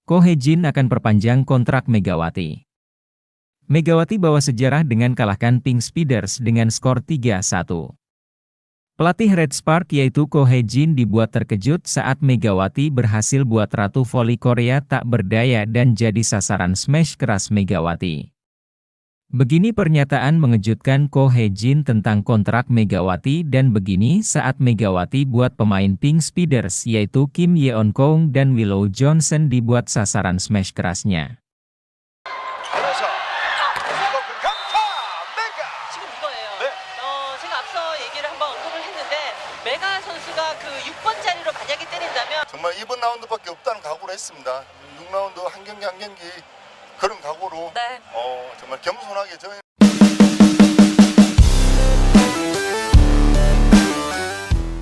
Ko Hee-jin akan perpanjang kontrak Megawati. Megawati bawa sejarah dengan kalahkan Pink Speeders dengan skor 3-1. Pelatih Red Spark yaitu Ko Hee-jin dibuat terkejut saat Megawati berhasil buat ratu voli Korea tak berdaya dan jadi sasaran smash keras Megawati. Begini pernyataan mengejutkan Ko Hee-jin tentang kontrak Megawati dan begini saat Megawati buat pemain Pink Speeders yaitu Kim Yeon-kong dan Willow Johnson dibuat sasaran smash kerasnya. 정말 이번 라운드밖에 없다는 각오로 했습니다. 6라운드 한 경기 한 경기 그런 각오로 정말 겸손하게 저희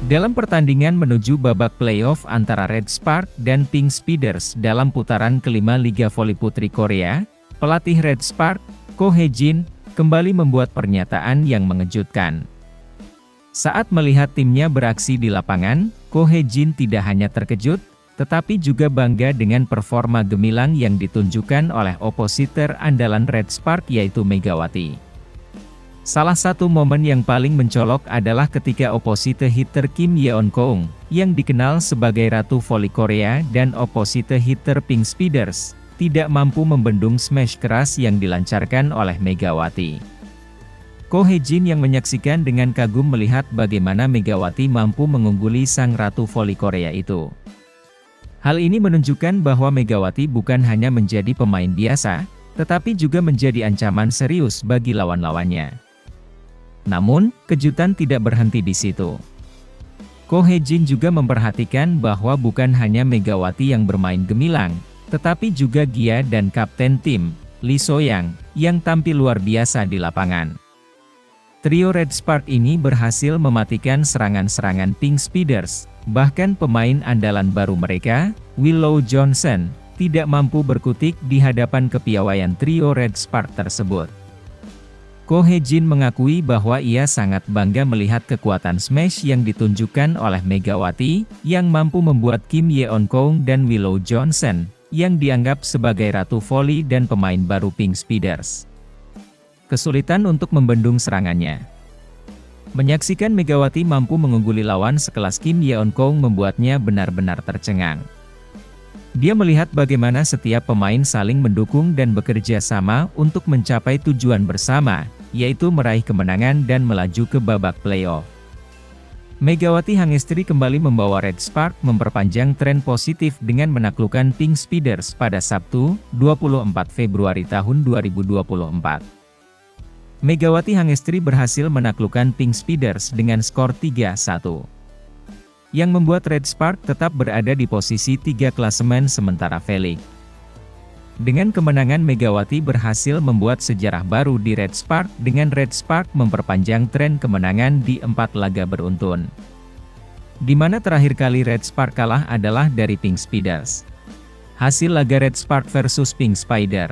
Dalam pertandingan menuju babak playoff antara Red Spark dan Pink Speeders dalam putaran kelima Liga Voli Putri Korea, pelatih Red Spark, Ko Hee-jin, kembali membuat pernyataan yang mengejutkan. Saat melihat timnya beraksi di lapangan, Ko Hee-jin tidak hanya terkejut, tetapi juga bangga dengan performa gemilang yang ditunjukkan oleh opositor andalan Red Spark yaitu Megawati. Salah satu momen yang paling mencolok adalah ketika opositor hitter Kim Yeon-kong, yang dikenal sebagai Ratu Voli Korea dan opositor hitter Pink Speeders, tidak mampu membendung smash keras yang dilancarkan oleh Megawati. Ko Hee-jin yang menyaksikan dengan kagum melihat bagaimana Megawati mampu mengungguli sang Ratu Voli Korea itu. Hal ini menunjukkan bahwa Megawati bukan hanya menjadi pemain biasa, tetapi juga menjadi ancaman serius bagi lawan-lawannya. Namun, kejutan tidak berhenti di situ. Ko Hee-jin juga memperhatikan bahwa bukan hanya Megawati yang bermain gemilang, tetapi juga Gia dan kapten tim, Lee So-yang, yang tampil luar biasa di lapangan. Trio Red Spark ini berhasil mematikan serangan-serangan Pink Speeders, bahkan pemain andalan baru mereka, Willow Johnson, tidak mampu berkutik di hadapan kepiawaian trio Red Spark tersebut. Ko Hee-jin mengakui bahwa ia sangat bangga melihat kekuatan smash yang ditunjukkan oleh Megawati, yang mampu membuat Kim Yeon-kong dan Willow Johnson, yang dianggap sebagai ratu voli dan pemain baru Pink Speeders, kesulitan untuk membendung serangannya. Menyaksikan Megawati mampu mengungguli lawan sekelas Kim Yeon-kong membuatnya benar-benar tercengang. Dia melihat bagaimana setiap pemain saling mendukung dan bekerja sama untuk mencapai tujuan bersama, yaitu meraih kemenangan dan melaju ke babak playoff. Megawati Hangestri kembali membawa Red Spark memperpanjang tren positif dengan menaklukkan Pink Speeders pada Sabtu, 24 Februari tahun 2024. Megawati Hangestri berhasil menaklukkan Pink Speeders dengan skor 3-1. Yang membuat Red Spark tetap berada di posisi 3 klasemen sementara Felix. Dengan kemenangan Megawati berhasil membuat sejarah baru di Red Spark dengan Red Spark memperpanjang tren kemenangan di 4 laga beruntun. Di mana terakhir kali Red Spark kalah adalah dari Pink Speeders. Hasil laga Red Spark versus Pink Spider.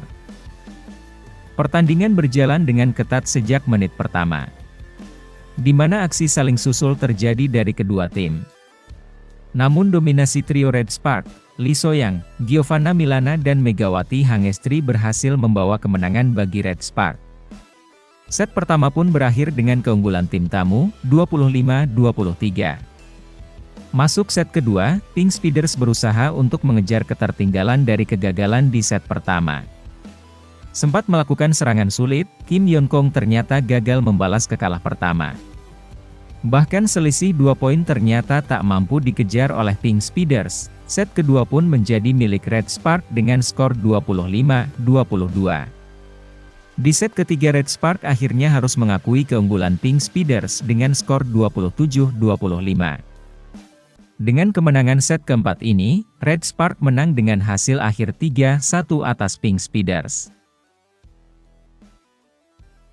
Pertandingan berjalan dengan ketat sejak menit pertama, di mana aksi saling susul terjadi dari kedua tim. Namun dominasi trio Red Spark, Lee So-yang, Giovanna Milana dan Megawati Hangestri berhasil membawa kemenangan bagi Red Spark. Set pertama pun berakhir dengan keunggulan tim tamu, 25-23. Masuk set kedua, Pink Speeders berusaha untuk mengejar ketertinggalan dari kegagalan di set pertama. Sempat melakukan serangan sulit, Kim Yeon-kong ternyata gagal membalas kekalah pertama. Bahkan selisih 2 poin ternyata tak mampu dikejar oleh Pink Speeders. Set kedua pun menjadi milik Red Spark dengan skor 25-22. Di set ketiga Red Spark akhirnya harus mengakui keunggulan Pink Speeders dengan skor 27-25. Dengan kemenangan set keempat ini, Red Spark menang dengan hasil akhir 3-1 atas Pink Speeders.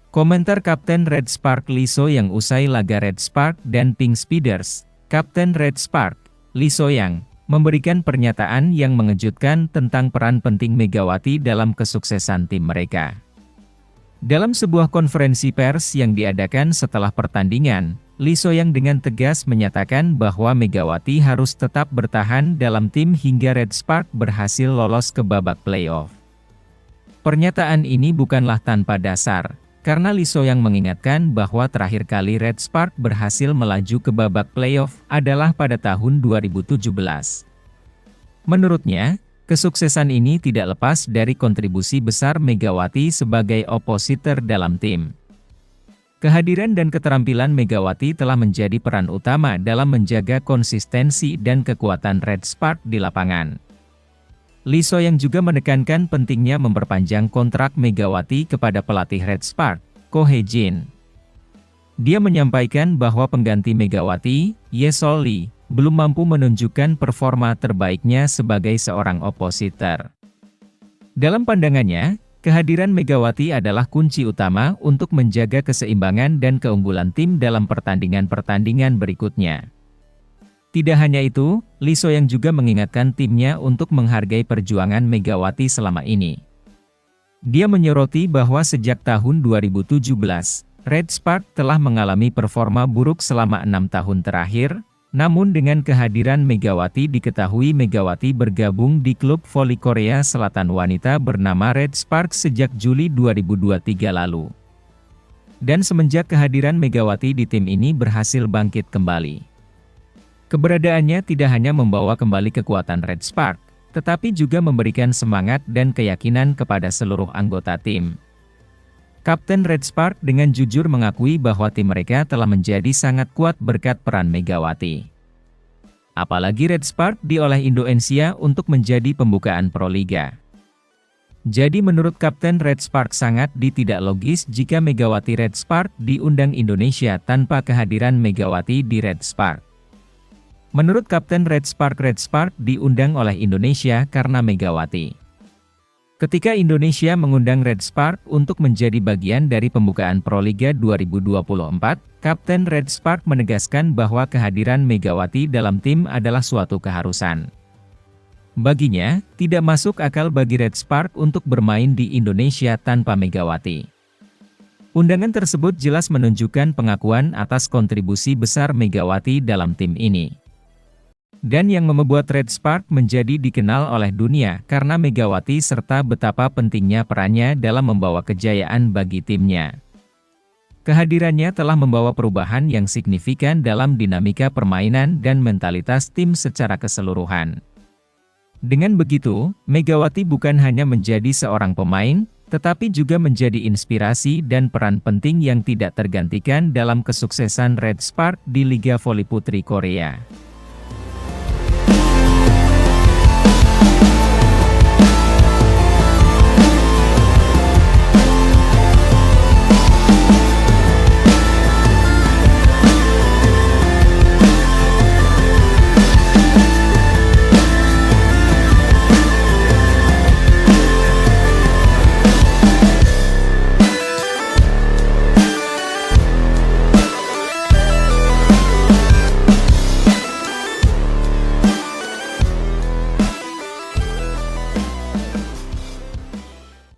Komentar Kapten Red Spark Lee So-yang usai laga Red Spark dan Pink Speeders. Kapten Red Spark, Lee So-yang, memberikan pernyataan yang mengejutkan tentang peran penting Megawati dalam kesuksesan tim mereka. Dalam sebuah konferensi pers yang diadakan setelah pertandingan, Lee So-young dengan tegas menyatakan bahwa Megawati harus tetap bertahan dalam tim hingga Red Spark berhasil lolos ke babak playoff. Pernyataan ini bukanlah tanpa dasar, karena Lee So-young mengingatkan bahwa terakhir kali Red Spark berhasil melaju ke babak playoff adalah pada tahun 2017. Menurutnya, kesuksesan ini tidak lepas dari kontribusi besar Megawati sebagai opositor dalam tim. Kehadiran dan keterampilan Megawati telah menjadi peran utama dalam menjaga konsistensi dan kekuatan Red Spark di lapangan. Lee So-young juga menekankan pentingnya memperpanjang kontrak Megawati kepada pelatih Red Spark, Ko Hae-jin. Dia menyampaikan bahwa pengganti Megawati, Ye Sol Lee, belum mampu menunjukkan performa terbaiknya sebagai seorang opositor. Dalam pandangannya, kehadiran Megawati adalah kunci utama untuk menjaga keseimbangan dan keunggulan tim dalam pertandingan-pertandingan berikutnya. Tidak hanya itu, Lee So-young juga mengingatkan timnya untuk menghargai perjuangan Megawati selama ini. Dia menyoroti bahwa sejak tahun 2017, Red Spark telah mengalami performa buruk selama 6 tahun terakhir, namun dengan kehadiran Megawati diketahui Megawati bergabung di klub voli Korea Selatan wanita bernama Red Spark sejak Juli 2023 lalu. Dan semenjak kehadiran Megawati di tim ini berhasil bangkit kembali. Keberadaannya tidak hanya membawa kembali kekuatan Red Spark, tetapi juga memberikan semangat dan keyakinan kepada seluruh anggota tim. Kapten Red Spark dengan jujur mengakui bahwa tim mereka telah menjadi sangat kuat berkat peran Megawati. Apalagi Red Spark diolah Indonesia untuk menjadi pembukaan Proliga. Jadi menurut Kapten Red Spark sangat tidak logis jika Megawati Red Spark diundang Indonesia tanpa kehadiran Megawati di Red Spark. Menurut Kapten Red Spark diundang oleh Indonesia karena Megawati. Ketika Indonesia mengundang Red Spark untuk menjadi bagian dari pembukaan Proliga 2024, Kapten Red Spark menegaskan bahwa kehadiran Megawati dalam tim adalah suatu keharusan. Baginya, tidak masuk akal bagi Red Spark untuk bermain di Indonesia tanpa Megawati. Undangan tersebut jelas menunjukkan pengakuan atas kontribusi besar Megawati dalam tim ini. Dan yang membuat Red Spark menjadi dikenal oleh dunia karena Megawati serta betapa pentingnya perannya dalam membawa kejayaan bagi timnya. Kehadirannya telah membawa perubahan yang signifikan dalam dinamika permainan dan mentalitas tim secara keseluruhan. Dengan begitu, Megawati bukan hanya menjadi seorang pemain, tetapi juga menjadi inspirasi dan peran penting yang tidak tergantikan dalam kesuksesan Red Spark di Liga Voli Putri Korea.